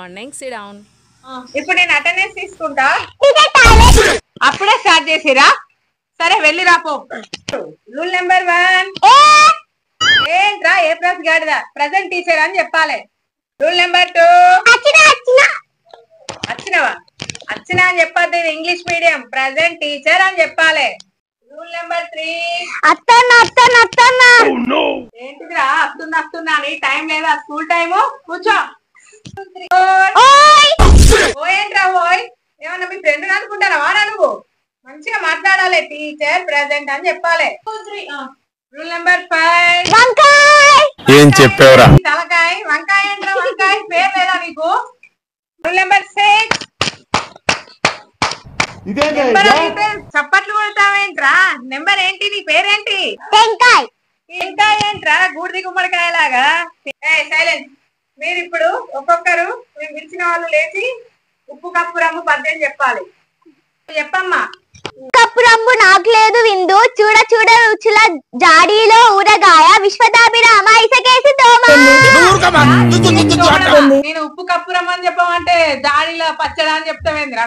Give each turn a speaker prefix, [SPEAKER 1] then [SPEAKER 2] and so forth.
[SPEAKER 1] Morning. SIT down.
[SPEAKER 2] ఇప్పుడు నేను attendance తీసుకుంటా. అప్పుడే స్టార్ట్ చేసిరా? సరే వెళ్ళి రాపో. రూల్ నెంబర్ 1 ఏంట్రా ఏ ప్లస్ గాడిద ప్రెసెంట్ టీచర్ అని చెప్పాలి. రూల్ నెంబర్ 2 వచ్చినవా వచ్చినా అని చెప్పద్దు. ఇంగ్లీష్ మీడియం ప్రెసెంట్ టీచర్ అని చెప్పాలి. రూల్ నెంబర్ 3 ఏంటిదిరా వస్తున్నా నీ టైం లేదా? స్కూల్ టైము కూర్చో. ఏంట్రా ఓయ్ ఏమన్నా మీ ఫ్రెండ్ అనుకుంటారా? వాడా నువ్వు మంచిగా మాట్లాడాలి. టీచర్ ప్రెసెంట్ అని చెప్పాలి. రూల్ నెంబర్ 5
[SPEAKER 3] ఏం చెప్పావురా?
[SPEAKER 2] తలకాయ వంకాయ ఏంట్రా? వంకాయ పేరు లేదా నీకు? రూల్ నెంబర్ 6 చప్పట్లు కొడతావేంట్రా? నెంబర్ ఏంటి? నీ పేరేంటి? ఇంకా ఏంట్రా గూడిది గుమ్మడికాయ లాగా? సైలెన్స్. మీరు ఇప్పుడు ఒక్కొక్కరు మీరు పిలిచిన వాళ్ళు లేచి ఉప్పు కప్పు రంగు పద్యం చెప్పాలి. చెప్పమ్మా.
[SPEAKER 4] కప్పు రంగు నాకు లేదు విందు, చూడ చూడ రుచుల జాడీలో ఊరగాయ, విశ్వదాభిరామ ఇసకేసి దోమ.
[SPEAKER 2] నేను ఉప్పు కప్పు రమ్మని చెప్పమంటే జాడీలో పచ్చడా అని చెప్తావేంద్రా?